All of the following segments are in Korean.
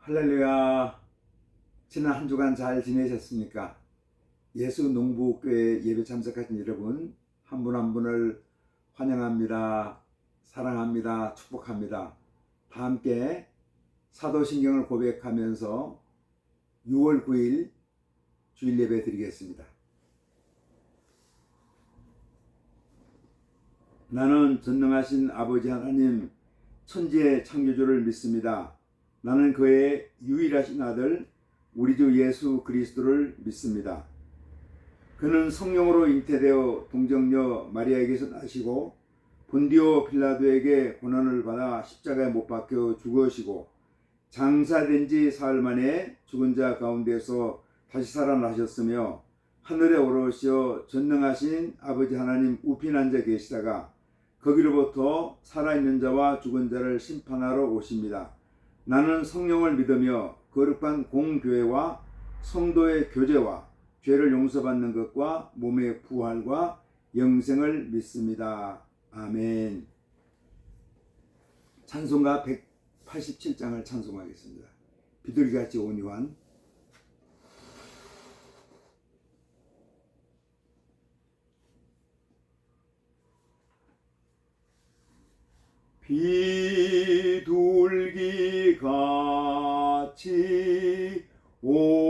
할렐루야. 지난 한 주간 잘 지내셨습니까? 예수 농부교회 예배 참석하신 여러분 한 분 한 분을 환영합니다. 사랑합니다. 축복합니다. 다 함께 사도신경을 고백하면서 6월 9일 주일 예배 드리겠습니다. 나는 전능하신 아버지 하나님 천지의 창조주를 믿습니다. 나는 그의 유일하신 아들 우리 주 예수 그리스도를 믿습니다. 그는 성령으로 잉태되어 동정녀 마리아에게서 나시고 본디오 빌라도에게 고난을 받아 십자가에 못 박혀 죽으시고 장사된 지 사흘 만에 죽은 자 가운데서 다시 살아나셨으며 하늘에 오르시어 전능하신 아버지 하나님 우편 앉아 계시다가 거기로부터 살아있는 자와 죽은 자를 심판하러 오십니다. 나는 성령을 믿으며 거룩한 공교회와 성도의 교제와 죄를 용서받는 것과 몸의 부활과 영생을 믿습니다. 아멘. 찬송가 187장을 찬송하겠습니다. 비둘기같이 온 요한. 비둘기같이 온유한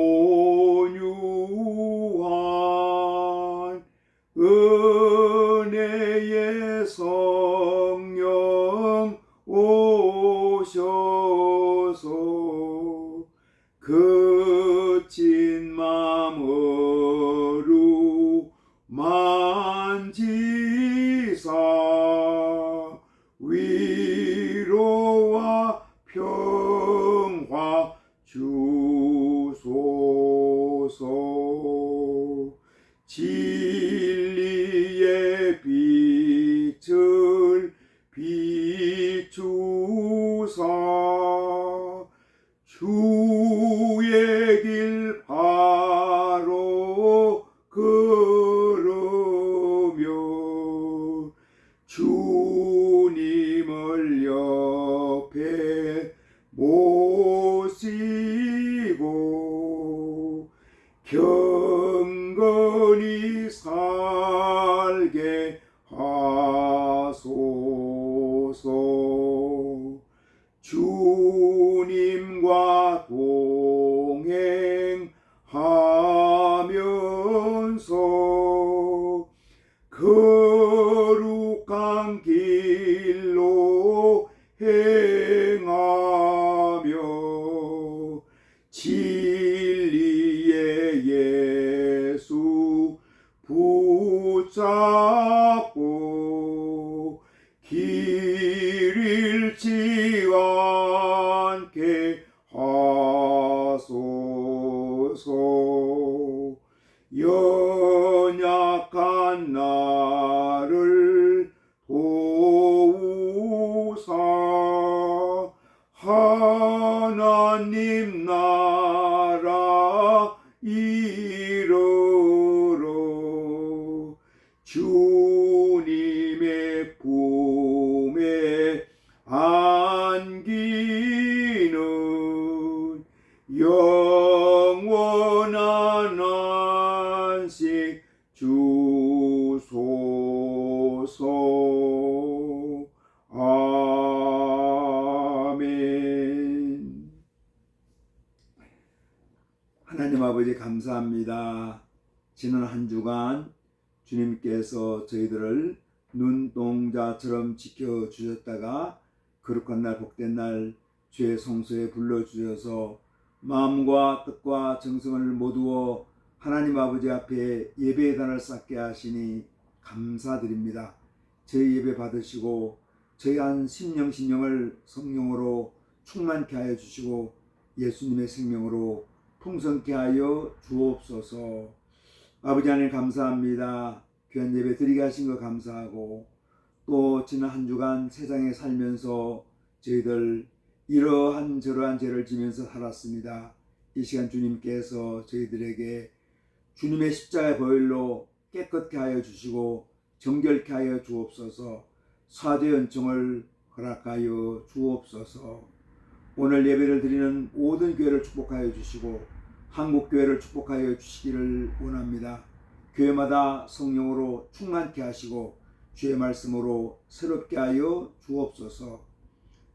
은혜의 성령 오셔서 그친 맘 어루만지사 위로와 평화 주소서. 진리의 빛을 비추사 주의 길 바로 걸으며 주님을 옆에 모시고 경건히 살게 하소서. 주님과 동행하면서 거룩한 길로 행하며 진리의 예수 붙잡고 길 잃지 않게 하소서. 연약한 나를 도우사 하나님 나라 이르러 주님의 품에 안기는 영원한 안식 주소서. 아멘. 하나님 아버지 감사합니다. 지난 한 주간 주님께서 저희들을 눈동자처럼 지켜주셨다가 거룩한 날 복된 날 주의 성소에 불러주셔서 마음과 뜻과 정성을 모두어 하나님 아버지 앞에 예배의 단을 쌓게 하시니 감사드립니다. 저희 예배 받으시고 저희 한 심령을 성령으로 충만케 하여 주시고 예수님의 생명으로 풍성케 하여 주옵소서. 아버지 하나님 감사합니다. 귀한 예배 드리게 하신 것 감사하고 또 지난 한 주간 세상에 살면서 저희들 이러한 저러한 죄를 지면서 살았습니다. 이 시간 주님께서 저희들에게 주님의 십자가의 보혈로 깨끗게 하여 주시고 정결케 하여 주옵소서. 사죄 연청을 허락하여 주옵소서. 오늘 예배를 드리는 모든 교회를 축복하여 주시고 한국교회를 축복하여 주시기를 원합니다. 교회마다 성령으로 충만케 하시고 주의 말씀으로 새롭게 하여 주옵소서.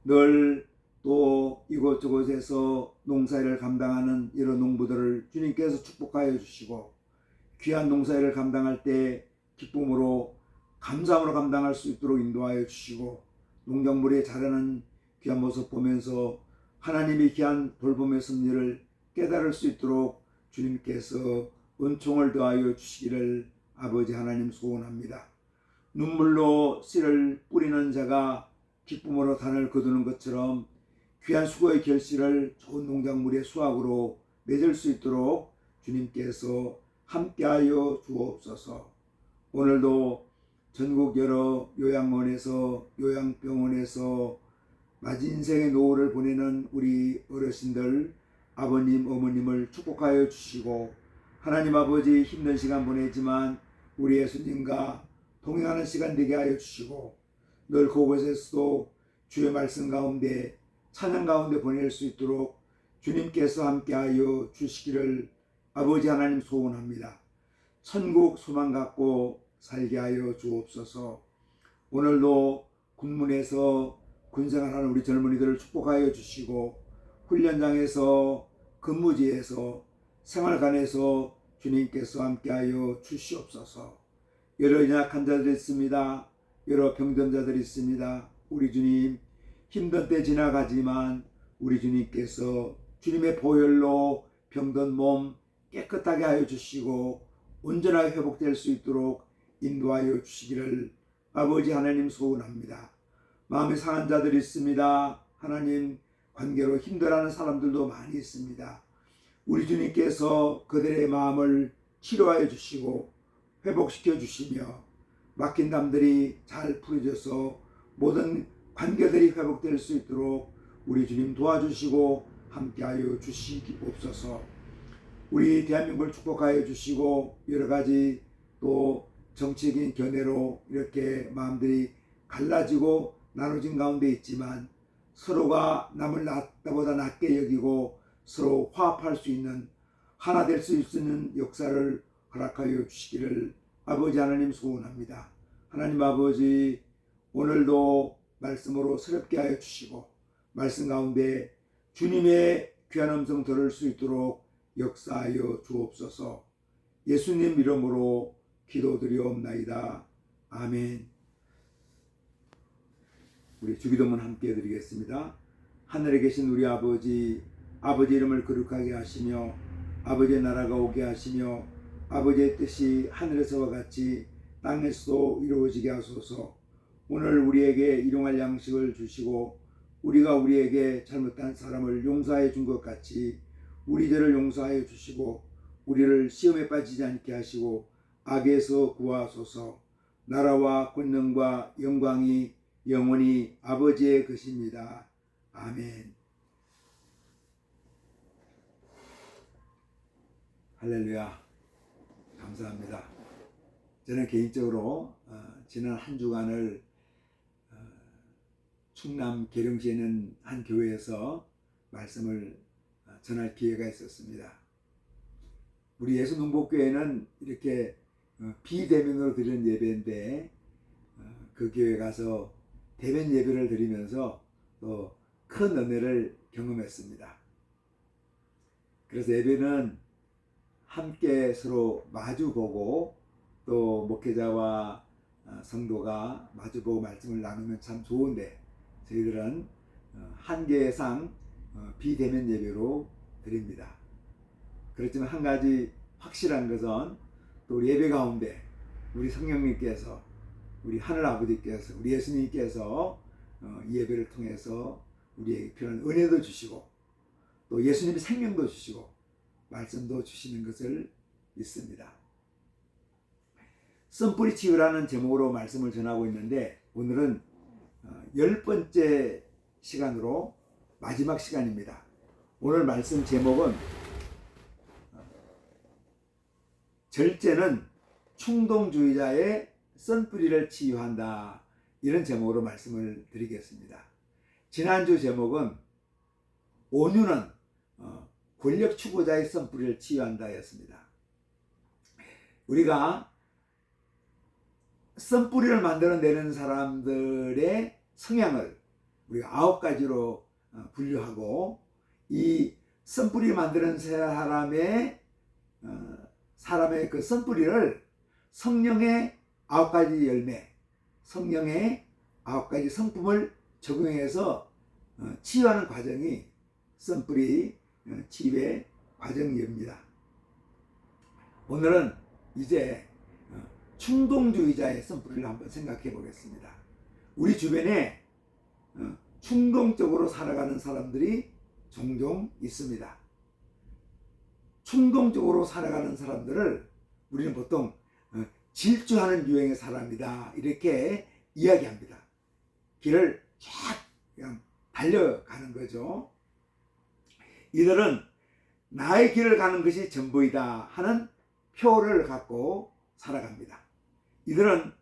늘 또 이곳저곳에서 농사일을 감당하는 이런 농부들을 주님께서 축복하여 주시고 귀한 농사일을 감당할 때 기쁨으로 감사함으로 감당할 수 있도록 인도하여 주시고 농작물이 자라는 귀한 모습 보면서 하나님의 귀한 돌봄의 섭리를 깨달을 수 있도록 주님께서 은총을 더하여 주시기를 아버지 하나님 소원합니다. 눈물로 씨를 뿌리는 자가 기쁨으로 단을 거두는 것처럼 귀한 수고의 결실을 좋은 농작물의 수확으로 맺을 수 있도록 주님께서 함께하여 주옵소서. 오늘도 전국 여러 요양원에서 요양병원에서 맞은 인생의 노후를 보내는 우리 어르신들, 아버님, 어머님을 축복하여 주시고 하나님 아버지 힘든 시간 보내지만 우리 예수님과 동행하는 시간 되게 하여 주시고 늘 그곳에서도 주의 말씀 가운데 찬양 가운데 보낼 수 있도록 주님께서 함께하여 주시기를 아버지 하나님 소원합니다. 천국 소망 갖고 살게 하여 주옵소서. 오늘도 군문에서 군생활하는 우리 젊은이들을 축복하여 주시고 훈련장에서 근무지에서 생활관에서 주님께서 함께하여 주시옵소서. 여러 연약한 자들이 있습니다. 여러 병든 자들이 있습니다. 우리 주님 힘든 때 지나가지만 우리 주님께서 주님의 보혈로 병든 몸 깨끗하게 하여 주시고 온전하게 회복될 수 있도록 인도하여 주시기를 아버지 하나님 소원합니다. 마음이 상한 자들이 있습니다. 하나님 관계로 힘들어하는 사람들도 많이 있습니다. 우리 주님께서 그들의 마음을 치료하여 주시고 회복시켜 주시며 막힌 담들이 잘 풀어져서 모든 관계들이 회복될 수 있도록 우리 주님 도와주시고 함께하여 주시옵소서. 우리 대한민국을 축복하여 주시고 여러 가지 또 정치적인 견해로 이렇게 마음들이 갈라지고 나눠진 가운데 있지만 서로가 남을 나보다 낮게 여기고 서로 화합할 수 있는 하나 될 수 있는 역사를 허락하여 주시기를 아버지 하나님 소원합니다. 하나님 아버지 오늘도 말씀으로 새롭게 하여 주시고 말씀 가운데 주님의 귀한 음성 들을 수 있도록 역사하여 주옵소서. 예수님 이름으로 기도드리옵나이다. 아멘. 우리 주기도문 함께 드리겠습니다. 하늘에 계신 우리 아버지, 아버지 이름을 거룩하게 하시며 아버지의 나라가 오게 하시며 아버지의 뜻이 하늘에서와 같이 땅에서도 이루어지게 하소서. 오늘 우리에게 일용할 양식을 주시고 우리가 우리에게 잘못한 사람을 용서해 준 것 같이 우리 죄를 용서하여 주시고 우리를 시험에 빠지지 않게 하시고 악에서 구하소서. 나라와 권능과 영광이 영원히 아버지의 것입니다. 아멘. 할렐루야. 감사합니다. 저는 개인적으로 지난 한 주간을 충남 계룡시에 있는 한 교회에서 말씀을 전할 기회가 있었습니다. 우리 예수농복교회는 이렇게 비대면으로 드리는 예배인데 그 교회 가서 대면 예배를 드리면서 또 큰 은혜를 경험했습니다. 그래서 예배는 함께 서로 마주보고 또 목회자와 성도가 마주보고 말씀을 나누면 참 좋은데 저희들은 한계상 비대면 예배로 드립니다. 그렇지만 한 가지 확실한 것은 또 우리 예배 가운데 우리 성령님께서 우리 하늘 아버지께서 우리 예수님께서 이 예배를 통해서 우리에게 필요한 은혜도 주시고 또 예수님의 생명도 주시고 말씀도 주시는 것을 믿습니다. 쓴뿌리 치유라는 제목으로 말씀을 전하고 있는데 오늘은 10번째 시간으로 마지막 시간입니다. 오늘 말씀 제목은 절제는 충동주의자의 쓴뿌리를 치유한다, 이런 제목으로 말씀을 드리겠습니다. 지난주 제목은 온유는 권력 추구자의 선뿌리를 치유한다 했습니다. 우리가 선뿌리를 만들어내는 사람들의 성향을 우리가 9가지로 분류하고, 이 선뿌리를 만드는 사람의 그 선뿌리를 성령의 9가지 열매, 성령의 9가지 성품을 적용해서 치유하는 과정이 선뿌리 치유의 과정입니다. 오늘은 이제 충동주의자의 선뿌리를 한번 생각해 보겠습니다. 우리 주변에 충동적으로 살아가는 사람들이 종종 있습니다. 충동적으로 살아가는 사람들을 우리는 보통 질주하는 유형의 사람이다, 이렇게 이야기합니다. 길을 쫙 그냥 달려가는 거죠. 이들은 나의 길을 가는 것이 전부이다 하는 표를 갖고 살아갑니다. 이들은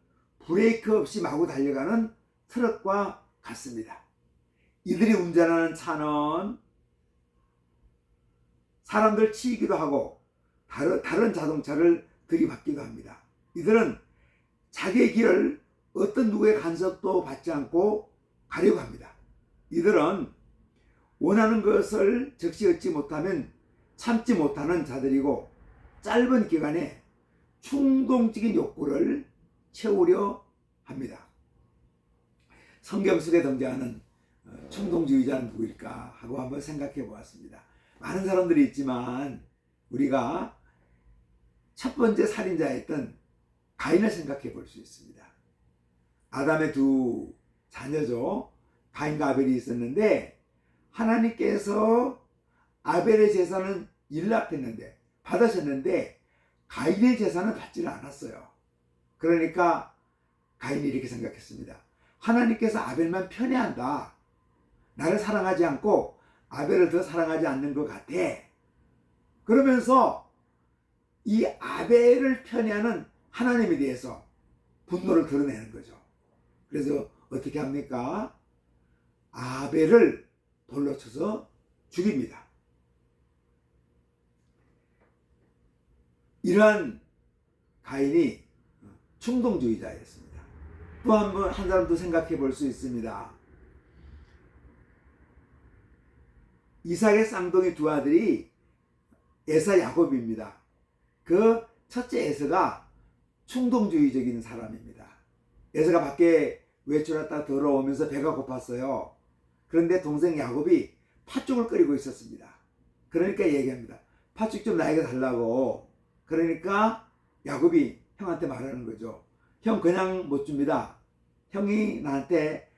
브레이크 없이 마구 달려가는 트럭과 같습니다. 이들이 운전하는 차는 사람들 치이기도 하고 다른 자동차를 들이받기도 합니다. 이들은 자기의 길을 어떤 누구의 간섭도 받지 않고 가려고 합니다. 이들은 원하는 것을 즉시 얻지 못하면 참지 못하는 자들이고, 짧은 기간에 충동적인 욕구를 채우려 합니다. 성경 속에 등장하는 충동주의자는 누구일까 하고 한번 생각해 보았습니다. 많은 사람들이 있지만 우리가 첫 번째 살인자였던 가인을 생각해 볼 수 있습니다. 아담의 두 자녀죠. 가인과 아벨이 있었는데, 하나님께서 아벨의 제사는 받으셨는데 가인의 제사는 받지는 않았어요. 그러니까 가인이 이렇게 생각했습니다. 하나님께서 아벨만 편애한다. 나를 사랑하지 않고 아벨을 더 사랑하지 않는 것 같아. 그러면서 이 아벨을 편애하는 하나님에 대해서 분노를 드러내는 거죠. 그래서 어떻게 합니까? 아벨을 돌로 쳐서 죽입니다. 이러한 가인이 충동주의자였습니다. 또 한 사람도 생각해 볼 수 있습니다. 이삭의 쌍둥이 두 아들이 에사, 야곱입니다. 그 첫째 에서가 충동주의적인 사람입니다. 에서가 밖에 외출했다 돌아오면서 배가 고팠어요. 그런데 동생 야곱이 팥죽을 끓이고 있었습니다. 그러니까 얘기합니다. 팥죽 좀 나에게 달라고. 그러니까 야곱이 형한테 말하는 거죠. 형 그냥 못 줍니다. 형이 나한테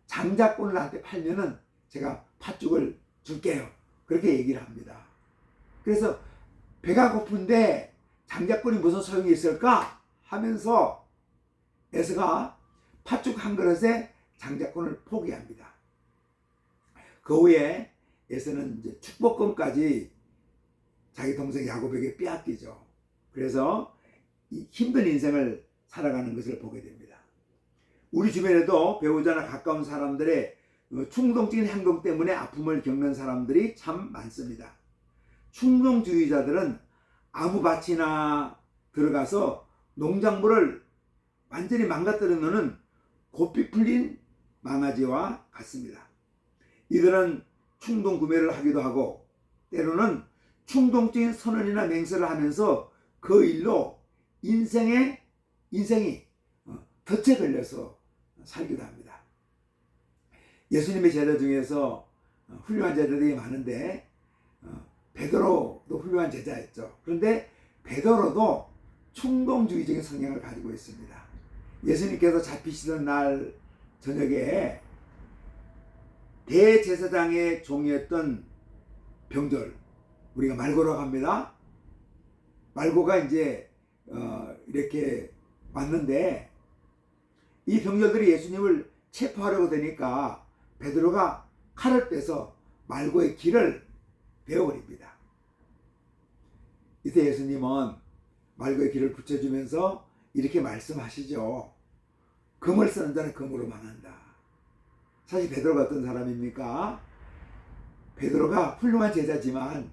장자권을 나한테 팔면은 제가 팥죽을 줄게요. 그렇게 얘기를 합니다. 그래서 배가 고픈데 장자권이 무슨 소용이 있을까 하면서 에서가 팥죽 한 그릇에 장자권을 포기합니다. 그 후에 에서는 이제 축복권까지 자기 동생 야곱에게 빼앗기죠. 그래서 이 힘든 인생을 살아가는 것을 보게 됩니다. 우리 주변에도 배우자나 가까운 사람들의 충동적인 행동 때문에 아픔을 겪는 사람들이 참 많습니다. 충동주의자들은 아무 밭이나 들어가서 농작물을 완전히 망가뜨려 놓는 고삐 풀린 망아지와 같습니다. 이들은 충동 구매를 하기도 하고, 때로는 충동적인 선언이나 맹세를 하면서 그 일로 인생이 덫에 걸려서 살기도 합니다. 예수님의 제자 중에서 훌륭한 제자들이 많은데 베드로도 훌륭한 제자였죠. 그런데 베드로도 충동주의적인 성향을 가지고 있습니다. 예수님께서 잡히시던 날 저녁에 대제사장의 종이었던 병졸, 우리가 말고라고 합니다. 말고가 이제 이렇게 왔는데, 이 병졸들이 예수님을 체포하려고 되니까 베드로가 칼을 빼서 말고의 귀를 베어버립니다. 이때 예수님은 말고의 귀를 붙여주면서 이렇게 말씀하시죠. 금을 쓰는 자는 금으로 망한다. 사실 베드로가 어떤 사람입니까? 베드로가 훌륭한 제자지만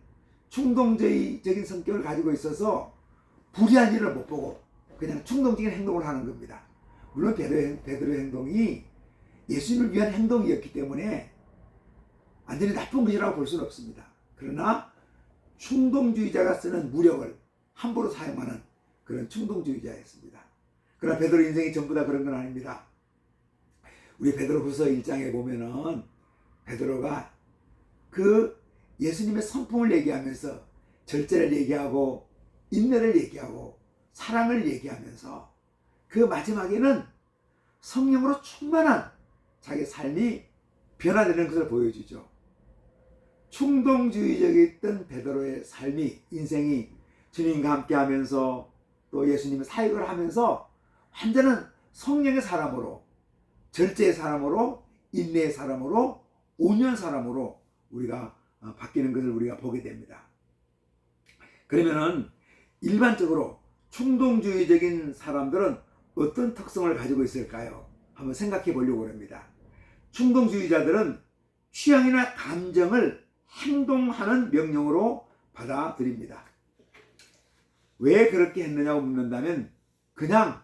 충동적인 성격을 가지고 있어서 불의한 일을 못 보고 그냥 충동적인 행동을 하는 겁니다. 물론 베드로의 행동이 예수님을 위한 행동이었기 때문에 완전히 나쁜 것이라고 볼 수는 없습니다. 그러나 충동주의자가 쓰는 무력을 함부로 사용하는 그런 충동주의자였습니다. 그러나 베드로 인생이 전부 다 그런 건 아닙니다. 우리 베드로후서 1장에 보면은 베드로가 그 예수님의 성품을 얘기하면서 절제를 얘기하고 인내를 얘기하고 사랑을 얘기하면서 그 마지막에는 성령으로 충만한 자기 삶이 변화되는 것을 보여주죠. 충동주의적이었던 베드로의 삶이, 인생이 주님과 함께 하면서 또 예수님의 사역을 하면서 완전한 성령의 사람으로, 절제의 사람으로, 인내의 사람으로, 온유한 사람으로 우리가 바뀌는 것을 우리가 보게 됩니다. 그러면은 일반적으로 충동주의적인 사람들은 어떤 특성을 가지고 있을까요? 한번 생각해 보려고 합니다. 충동주의자들은 취향이나 감정을 행동하는 명령으로 받아들입니다. 왜 그렇게 했느냐고 묻는다면 그냥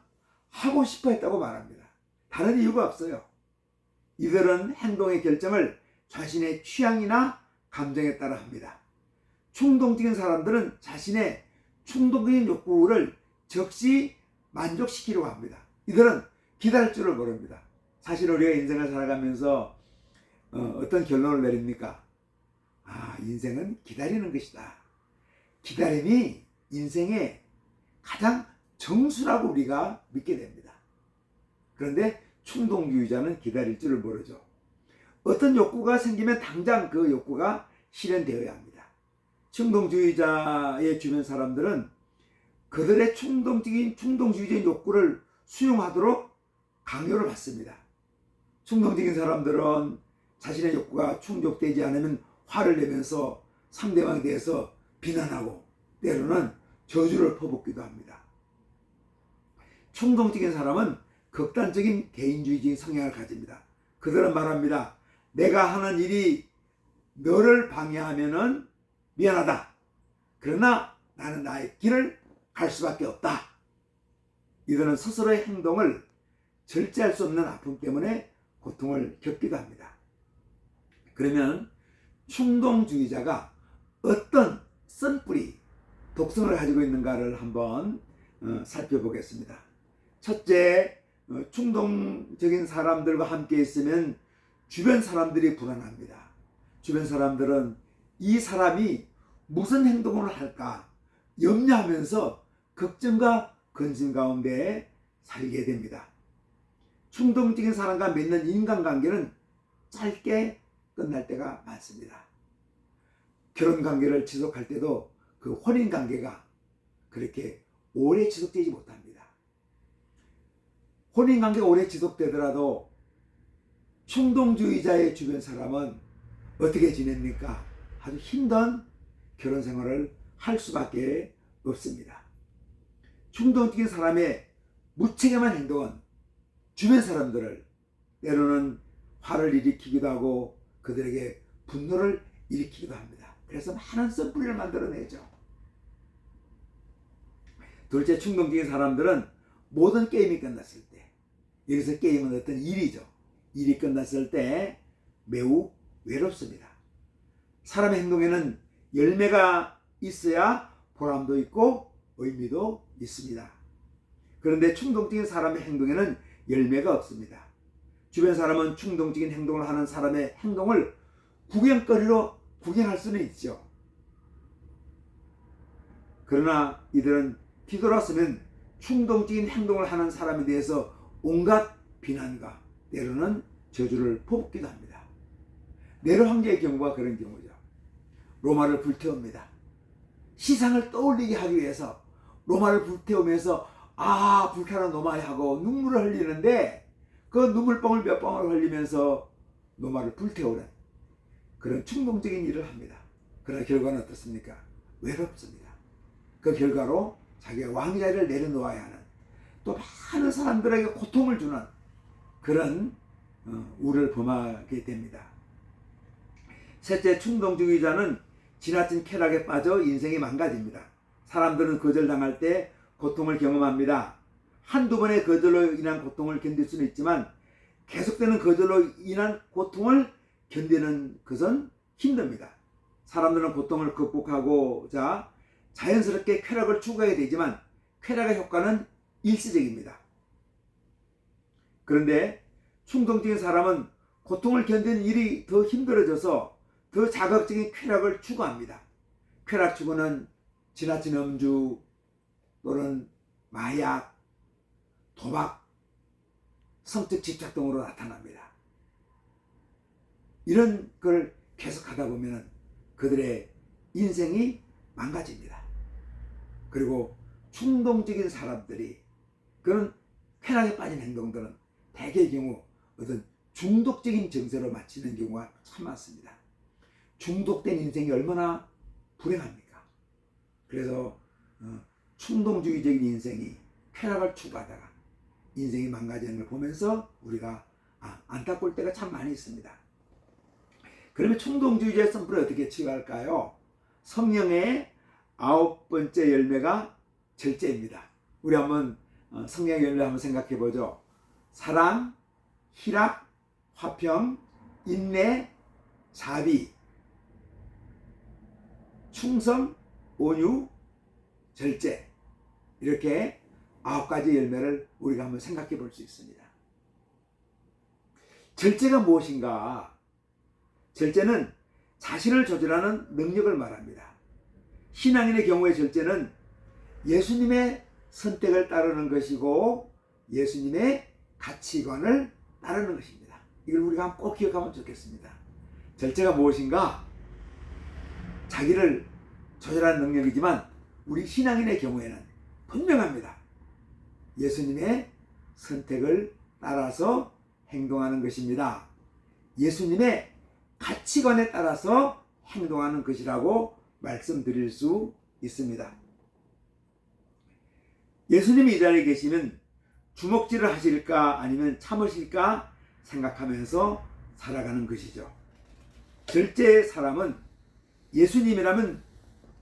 하고 싶어 했다고 말합니다. 다른 이유가 없어요. 이들은 행동의 결정을 자신의 취향이나 감정에 따라 합니다. 충동적인 사람들은 자신의 충동적인 욕구를 즉시 만족시키려고 합니다. 이들은 기다릴 줄을 모릅니다. 사실 우리가 인생을 살아가면서 어떤 결론을 내립니까? 인생은 기다리는 것이다. 기다림이 인생의 가장 정수라고 우리가 믿게 됩니다. 그런데 충동주의자는 기다릴 줄을 모르죠. 어떤 욕구가 생기면 당장 그 욕구가 실현되어야 합니다. 충동주의자의 주변 사람들은 그들의 충동주의적인 욕구를 수용하도록 강요를 받습니다. 충동적인 사람들은 자신의 욕구가 충족되지 않으면 화를 내면서 상대방에 대해서 비난하고 때로는 저주를 퍼붓기도 합니다. 충동적인 사람은 극단적인 개인주의적인 성향을 가집니다. 그들은 말합니다. 내가 하는 일이 너를 방해하면은 미안하다. 그러나 나는 나의 길을 갈 수밖에 없다. 이들은 스스로의 행동을 절제할 수 없는 아픔 때문에 고통을 겪기도 합니다. 그러면 충동주의자가 어떤 쓴뿌리, 독성을 가지고 있는가를 한번 살펴보겠습니다. 첫째, 충동적인 사람들과 함께 있으면 주변 사람들이 불안합니다. 주변 사람들은 이 사람이 무슨 행동을 할까 염려하면서 걱정과 근심 가운데 살게 됩니다. 충동적인 사람과 맺는 인간관계는 짧게 끝날 때가 많습니다. 결혼관계를 지속할 때도 그 혼인관계가 그렇게 오래 지속되지 못합니다. 혼인관계가 오래 지속되더라도 충동주의자의 주변 사람은 어떻게 지냅니까? 아주 힘든 결혼 생활을 할 수밖에 없습니다. 충동적인 사람의 무책임한 행동은 주변 사람들을 때로는 화를 일으키기도 하고 그들에게 분노를 일으키기도 합니다. 그래서 많은 쓴뿌리를 만들어내죠. 둘째, 충동적인 사람들은 모든 게임이 끝났을 때, 여기서 게임은 어떤 일이죠. 일이 끝났을 때 매우 외롭습니다. 사람의 행동에는 열매가 있어야 보람도 있고 의미도 있습니다. 그런데 충동적인 사람의 행동에는 열매가 없습니다. 주변 사람은 충동적인 행동을 하는 사람의 행동을 구경거리로 구경할 수는 있죠. 그러나 이들은 뒤돌아서면 충동적인 행동을 하는 사람에 대해서 온갖 비난과 때로는 저주를 퍼붓기도 합니다. 네로 황제의 경우가 그런 경우죠. 로마를 불태웁니다. 시상을 떠올리게 하기 위해서 로마를 불태우면서 불타는 로마에 하고 눈물을 흘리는데 그 눈물방울 몇 방울 흘리면서 로마를 불태우는 그런 충동적인 일을 합니다. 그러나 결과는 어떻습니까? 외롭습니다. 그 결과로 자기가 왕자리를 내려놓아야 하는, 또 많은 사람들에게 고통을 주는 그런 우를 범하게 됩니다. 셋째, 충동주의자는 지나친 쾌락에 빠져 인생이 망가집니다. 사람들은 거절당할 때 고통을 경험합니다. 한두 번의 거절로 인한 고통을 견딜 수는 있지만 계속되는 거절로 인한 고통을 견디는 것은 힘듭니다. 사람들은 고통을 극복하고자 자연스럽게 쾌락을 추구해야 되지만 쾌락의 효과는 일시적입니다. 그런데 충동적인 사람은 고통을 견디는 일이 더 힘들어져서 더 자극적인 쾌락을 추구합니다. 쾌락 추구는 지나친 음주 또는 마약, 도박, 성적 집착 등으로 나타납니다. 이런 걸 계속하다 보면 그들의 인생이 망가집니다. 그리고 충동적인 사람들이 그런 쾌락에 빠진 행동들은 대개의 경우 어떤 중독적인 증세로 마치는 경우가 참 많습니다. 중독된 인생이 얼마나 불행합니까? 그래서 충동주의적인 인생이 쾌락을 추구하다가 인생이 망가지는 걸 보면서 우리가 안타까울 때가 참 많이 있습니다. 그러면 충동주의자의 선풀을 어떻게 치유할까요? 성령의 9번째 열매가 절제입니다. 우리 한번 성령의 열매 한번 생각해 보죠. 사랑, 희락, 화평, 인내, 자비, 충성, 온유, 절제, 이렇게 9가지 열매를 우리가 한번 생각해 볼 수 있습니다. 절제가 무엇인가? 절제는 자신을 조절하는 능력을 말합니다. 신앙인의 경우의 절제는 예수님의 선택을 따르는 것이고 예수님의 가치관을 따르는 것입니다. 이걸 우리가 꼭 기억하면 좋겠습니다. 절제가 무엇인가? 자기를 조절하는 능력이지만 우리 신앙인의 경우에는 분명합니다. 예수님의 선택을 따라서 행동하는 것입니다. 예수님의 가치관에 따라서 행동하는 것이라고 말씀드릴 수 있습니다. 예수님이 이 자리에 계시면 주먹질을 하실까 아니면 참으실까 생각하면서 살아가는 것이죠. 절제의 사람은 예수님이라면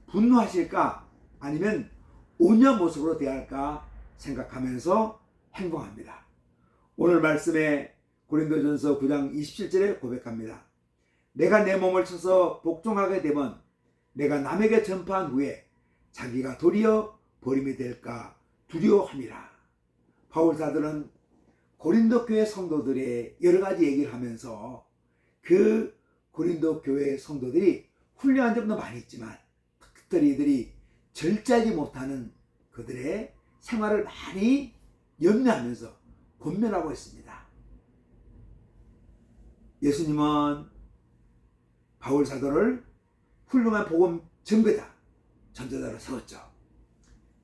분노하실까 아니면 온유한 모습으로 대할까 생각하면서 행동합니다. 오늘 말씀에 고린도전서 9장 27절에 고백합니다. 내가 내 몸을 쳐서 복종하게 되면 내가 남에게 전파한 후에 자기가 도리어 버림이 될까 두려워함이라. 바울 사도는 고린도 교회 성도들의 여러 가지 얘기를 하면서 그 고린도 교회 성도들이 훌륭한 점도 많이 있지만 특별히 이들이 절제하지 못하는 그들의 생활을 많이 염려하면서 권면하고 있습니다. 예수님은 바울 사도를 훌륭한 복음 증거자, 전도자로 세웠죠.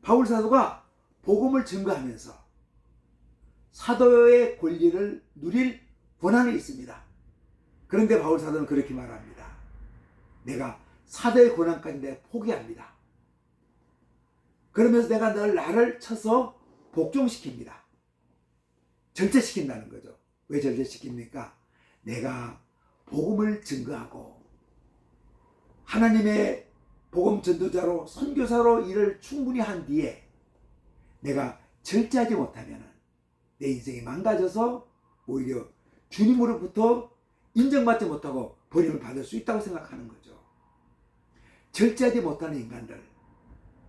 바울 사도가 복음을 증거하면서 사도의 권리를 누릴 권한이 있습니다. 그런데 바울 사도는 그렇게 말합니다. 내가 사도의 권한까지 내가 포기합니다. 그러면서 내가 늘 나를 쳐서 복종시킵니다. 절제시킨다는 거죠. 왜 절제시킵니까? 내가 복음을 증거하고 하나님의 복음 전도자로 선교사로 일을 충분히 한 뒤에 내가 절제하지 못하면 내 인생이 망가져서 오히려 주님으로부터 인정받지 못하고 버림을 받을 수 있다고 생각하는 거죠. 절제하지 못하는 인간들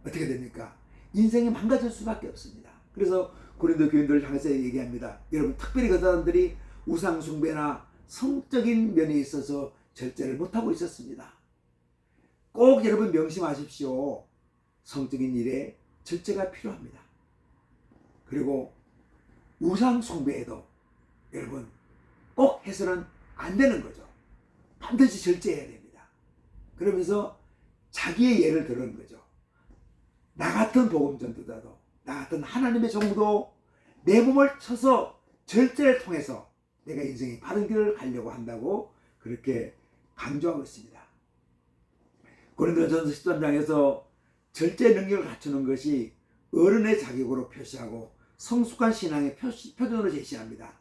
어떻게 됩니까? 인생이 망가질 수밖에 없습니다. 그래서 고린도 교인들을 향해서 얘기합니다. 여러분, 특별히 그 사람들이 우상 숭배나 성적인 면에 있어서 절제를 못하고 있었습니다. 꼭 여러분 명심하십시오. 성적인 일에 절제가 필요합니다. 그리고 우상 숭배에도 여러분 꼭 해서는 안 되는 거죠. 반드시 절제해야 됩니다. 그러면서 자기의 예를 들은 거죠. 나 같은 복음 전도자도, 나 같은 하나님의 종도 내 몸을 쳐서 절제를 통해서 내가 인생의 바른 길을 가려고 한다고 그렇게 강조하고 있습니다. 고린도전서 13장에서 절제 능력을 갖추는 것이 어른의 자격으로 표시하고 성숙한 신앙의 표준으로 제시합니다.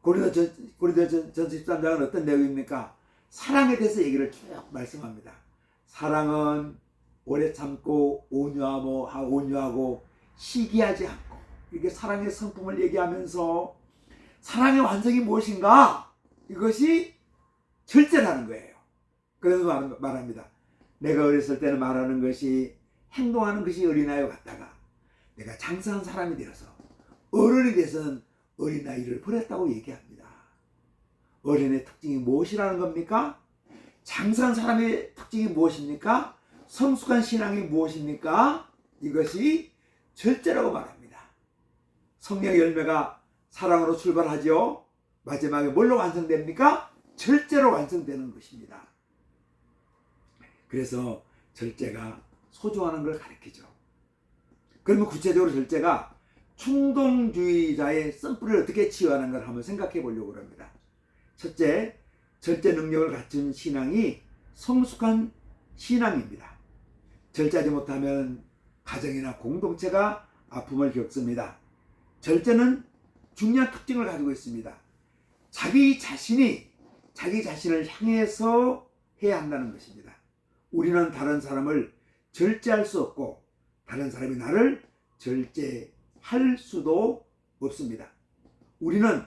고린도전서 13장은 어떤 내용입니까? 사랑에 대해서 얘기를 쭉 말씀합니다. 사랑은 오래 참고 온유하고 시기하지 않고, 이렇게 사랑의 성품을 얘기하면서 사랑의 완성이 무엇인가? 이것이 절제라는 거예요. 그래서 말합니다. 내가 어렸을 때는 말하는 것이, 행동하는 것이 어린아이 같다가 내가 장성한 사람이 되어서 어른이 돼서는 어린아이를 버렸다고 얘기합니다. 어른의 특징이 무엇이라는 겁니까? 장성한 사람의 특징이 무엇입니까? 성숙한 신앙이 무엇입니까? 이것이 절제라고 말합니다. 성령의 열매가 사랑으로 출발하죠. 마지막에 뭘로 완성됩니까? 절제로 완성되는 것입니다. 그래서 절제가 소중한 걸 가르치죠. 그러면 구체적으로 절제가 충동주의자의 쓴뿌리를 어떻게 치유하는 걸 한번 생각해 보려고 합니다. 첫째, 절제 능력을 갖춘 신앙이 성숙한 신앙입니다. 절제하지 못하면 가정이나 공동체가 아픔을 겪습니다. 절제는 중요한 특징을 가지고 있습니다. 자기 자신을 향해서 해야 한다는 것입니다. 우리는 다른 사람을 절제할 수 없고 다른 사람이 나를 절제할 수도 없습니다. 우리는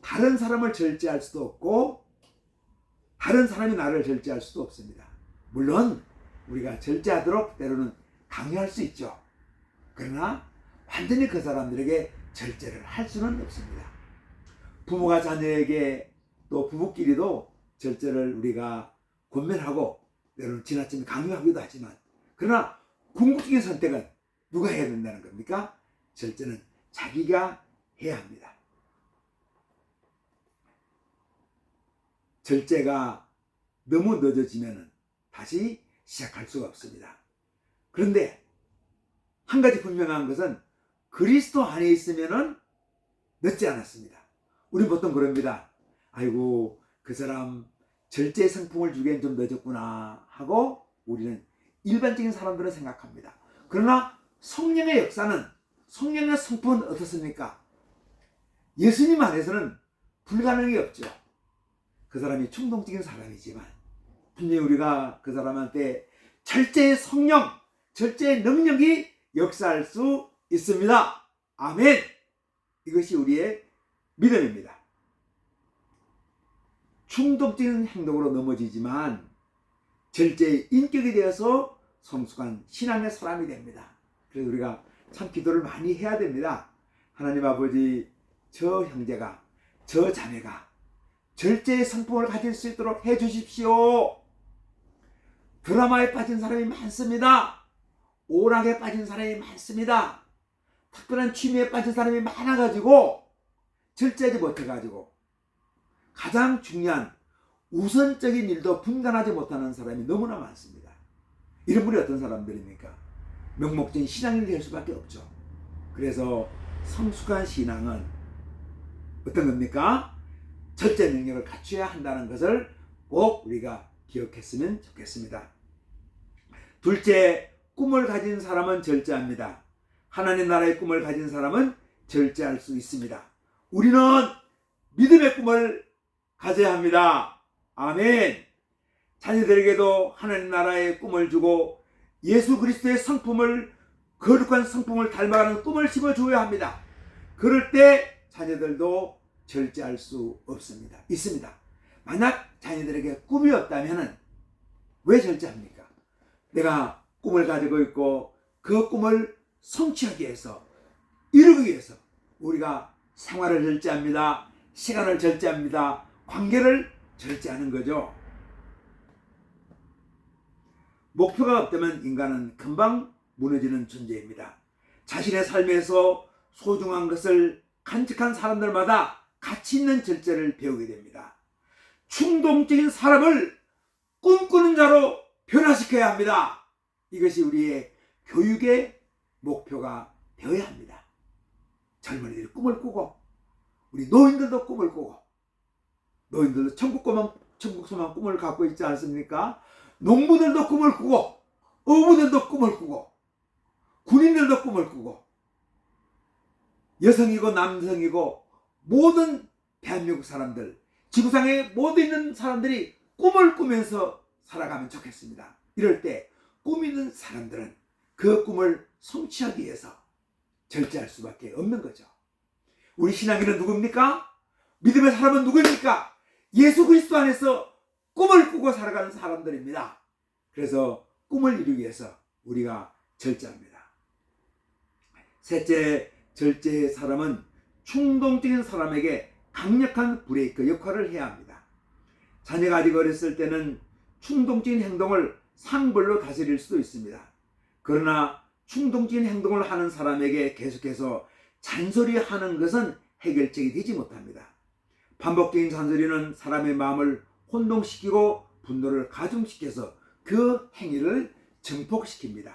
다른 사람을 절제할 수도 없고 다른 사람이 나를 절제할 수도 없습니다. 물론 우리가 절제하도록 때로는 강요할 수 있죠. 그러나 완전히 그 사람들에게 절제를 할 수는 없습니다. 부모가 자녀에게, 또 부부끼리도 절제를 우리가 권면하고 때로는 지나치게 강요하기도 하지만, 그러나 궁극적인 선택은 누가 해야 된다는 겁니까? 절제는 자기가 해야 합니다. 절제가 너무 늦어지면 다시 시작할 수가 없습니다. 그런데 한 가지 분명한 것은 그리스도 안에 있으면 늦지 않았습니다. 우리는 보통 그럽니다. 아이고, 그 사람 절제의 성품을 주기엔 좀 늦었구나 하고 우리는 일반적인 사람들은 생각합니다. 그러나 성령의 역사는, 성령의 성품은 어떻습니까? 예수님 안에서는 불가능이 없죠. 그 사람이 충동적인 사람이지만 분명히 우리가 그 사람한테 절제의 성령, 절제의 능력이 역사할 수 있습니다. 아멘. 이것이 우리의 믿음입니다. 충동적인 행동으로 넘어지지만 절제의 인격이 되어서 성숙한 신앙의 사람이 됩니다. 그래서 우리가 참 기도를 많이 해야 됩니다. 하나님 아버지, 저 형제가, 저 자매가 절제의 성품을 가질 수 있도록 해 주십시오. 드라마에 빠진 사람이 많습니다. 오락에 빠진 사람이 많습니다. 특별한 취미에 빠진 사람이 많아가지고 절제하지 못해가지고 가장 중요한 우선적인 일도 분간하지 못하는 사람이 너무나 많습니다. 이런 분이 어떤 사람들입니까? 명목적인 신앙인이 될 수밖에 없죠. 그래서 성숙한 신앙은 어떤 겁니까? 절제 능력을 갖춰야 한다는 것을 꼭 우리가 기억했으면 좋겠습니다. 둘째, 꿈을 가진 사람은 절제합니다. 하나님 나라의 꿈을 가진 사람은 절제할 수 있습니다. 우리는 믿음의 꿈을 가져야 합니다. 아멘. 자녀들에게도 하나님 나라의 꿈을 주고 예수 그리스도의 성품을, 거룩한 성품을 닮아가는 꿈을 심어줘야 합니다. 그럴 때 자녀들도 절제할 수 있습니다. 만약 자녀들에게 꿈이 없다면 왜 절제합니까? 내가 꿈을 가지고 있고 그 꿈을 성취하기 위해서, 이루기 위해서 우리가 생활을 절제합니다. 시간을 절제합니다. 관계를 절제하는 거죠. 목표가 없다면 인간은 금방 무너지는 존재입니다. 자신의 삶에서 소중한 것을 간직한 사람들마다 가치 있는 절제를 배우게 됩니다. 충동적인 사람을 꿈꾸는 자로 변화시켜야 합니다. 이것이 우리의 교육의 목표가 되어야 합니다. 젊은이들이 꿈을 꾸고 우리 노인들도 꿈을 꾸고, 노인들도 천국소망 꿈을 갖고 있지 않습니까? 농부들도 꿈을 꾸고, 어부들도 꿈을 꾸고, 군인들도 꿈을 꾸고, 여성이고 남성이고 모든 대한민국 사람들, 지구상에 모두 있는 사람들이 꿈을 꾸면서 살아가면 좋겠습니다. 이럴 때 꿈 있는 사람들은 그 꿈을 성취하기 위해서 절제할 수밖에 없는 거죠. 우리 신앙인은 누굽니까? 믿음의 사람은 누구입니까? 예수 그리스도 안에서 꿈을 꾸고 살아가는 사람들입니다. 그래서 꿈을 이루기 위해서 우리가 절제합니다. 셋째, 절제의 사람은 충동적인 사람에게 강력한 브레이크 역할을 해야 합니다. 자녀가 아직 어렸을 때는 충동적인 행동을 상벌로 다스릴 수도 있습니다. 그러나 충동적인 행동을 하는 사람에게 계속해서 잔소리하는 것은 해결책이 되지 못합니다. 반복적인 잔소리는 사람의 마음을 혼동시키고 분노를 가중시켜서 그 행위를 증폭시킵니다.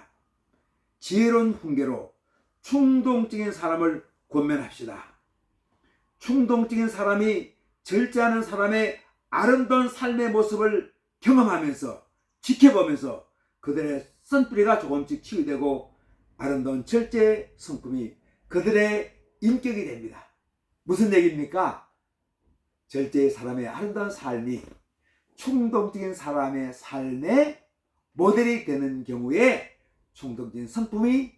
지혜로운 훈계로 충동적인 사람을 권면합시다. 충동적인 사람이 절제하는 사람의 아름다운 삶의 모습을 경험하면서 지켜보면서 그들의 선뿌리가 조금씩 치유되고 아름다운 절제의 성품이 그들의 인격이 됩니다. 무슨 얘기입니까? 절제의 사람의 아름다운 삶이 충동적인 사람의 삶의 모델이 되는 경우에 충동적인 성품이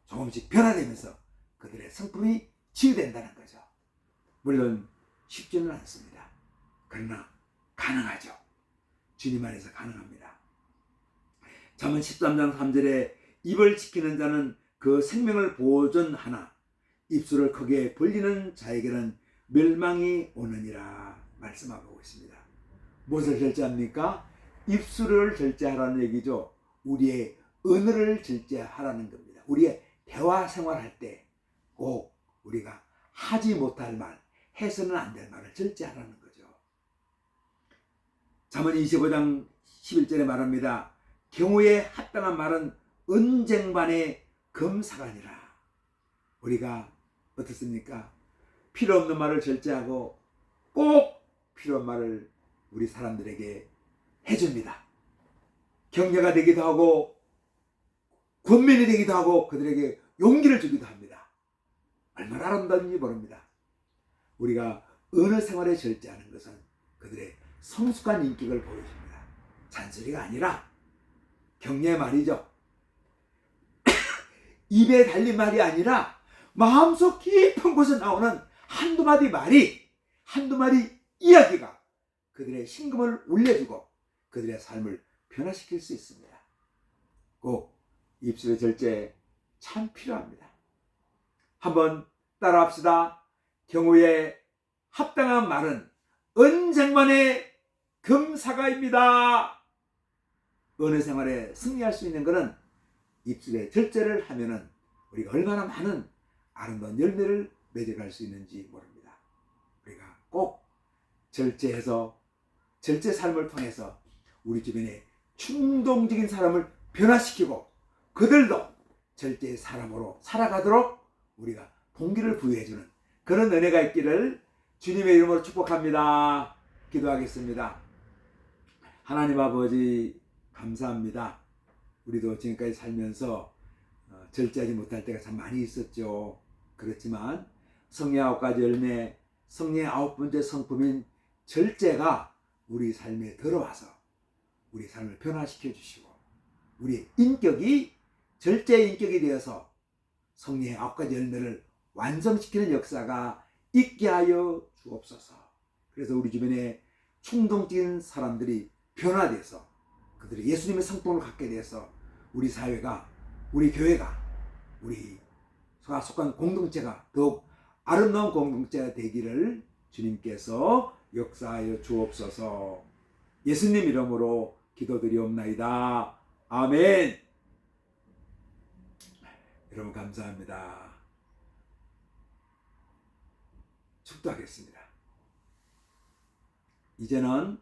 조금씩 변화되면서 그들의 성품이 치유된다는 거죠. 물론 쉽지는 않습니다. 그러나 가능하죠. 주님 안에서 가능합니다. 잠언 13장 3절에 입을 지키는 자는 그 생명을 보존하나 입술을 크게 벌리는 자에게는 멸망이 오느니라 말씀하고 있습니다. 무엇을 절제합니까? 입술을 절제하라는 얘기죠. 우리의 언어를 절제하라는 겁니다. 우리의 대화 생활할 때 꼭 우리가 하지 못할 말, 해서는 안 될 말을 절제하라는 거죠. 잠언 25장 11절에 말합니다. 경우에 합당한 말은 언쟁반의 금사가니라. 우리가 어떻습니까? 필요 없는 말을 절제하고 꼭 필요한 말을 우리 사람들에게 해줍니다. 격려가 되기도 하고 권면이 되기도 하고 그들에게 용기를 주기도 합니다. 얼마나 아름다운지 모릅니다. 우리가 언어 생활에 절제하는 것은 그들의 성숙한 인격을 보여줍니다. 잔소리가 아니라 격려의 말이죠. 입에 달린 말이 아니라 마음속 깊은 곳에 나오는 한두 마디 말이, 한두 마디 이야기가 그들의 심금을 울려주고 그들의 삶을 변화시킬 수 있습니다. 꼭 입술의 절제 참 필요합니다. 한번 따라합시다. 경우에 합당한 말은 언쟁만의 금사가입니다. 언어 생활에 승리할 수 있는 것은 입술의 절제를 하면은 우리가 얼마나 많은 아름다운 열매를 맺어갈 수 있는지 모릅니다. 우리가 꼭 절제해서 절제 삶을 통해서 우리 주변에 충동적인 사람을 변화시키고 그들도 절제의 사람으로 살아가도록 우리가 동기를 부여해주는 그런 은혜가 있기를 주님의 이름으로 축복합니다. 기도하겠습니다. 하나님 아버지 감사합니다. 우리도 지금까지 살면서 절제하지 못할 때가 참 많이 있었죠. 그렇지만 성령의 9가지 열매, 성령의 9번째 성품인 절제가 우리 삶에 들어와서 우리 삶을 변화시켜 주시고 우리 인격이 절제의 인격이 되어서 성령의 9가지 열매를 완성시키는 역사가 있게 하여 주옵소서. 그래서 우리 주변에 충동적인 사람들이 변화돼서 그들이 예수님의 성품을 갖게 돼서 우리 사회가, 우리 교회가, 우리가 속한 공동체가 더욱 아름다운 공동체가 되기를 주님께서 역사하여 주옵소서. 예수님 이름으로 기도드리옵나이다. 아멘. 여러분 감사합니다. 축도하겠습니다. 이제는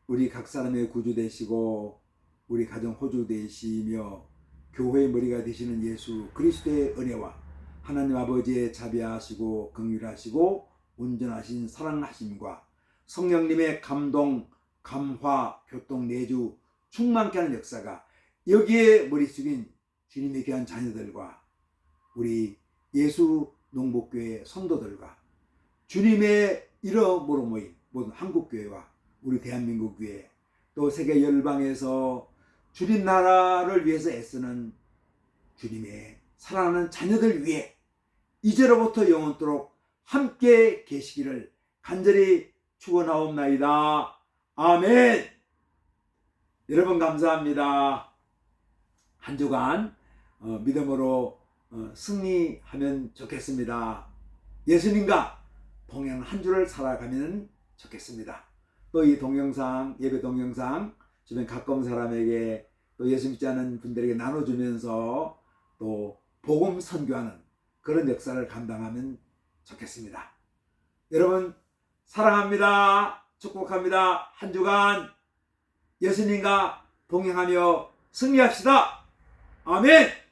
우리 각 사람의 구주 되시고 우리 가정 호주 되시며 교회의 머리가 되시는 예수 그리스도의 은혜와 하나님 아버지의 자비하시고 긍휼하시고 온전하신 사랑하심과 성령님의 감동, 감화, 교통, 내주 충만케 하는 역사가 여기에 머리 숙인 주님의 귀한 자녀들과 우리 예수 농복교회 성도들과 주님의 이름으로 모인 모든 한국교회와 우리 대한민국 교회, 또 세계 열방에서 주님 나라를 위해서 애쓰는 주님의 사랑하는 자녀들 위해 이제로부터 영원토록 함께 계시기를 간절히 축원하옵나이다. 아멘. 여러분 감사합니다. 한 주간 믿음으로 승리하면 좋겠습니다. 예수님과 동행 한 주를 살아가면 좋겠습니다. 또 이 동영상, 예배 동영상 주변 가까운 사람에게 또 예수 믿지 않은 분들에게 나눠주면서 또 복음 선교하는 그런 역사를 감당하면 좋겠습니다. 여러분 사랑합니다. 축복합니다. 한 주간 예수님과 동행하며 승리합시다. 아멘.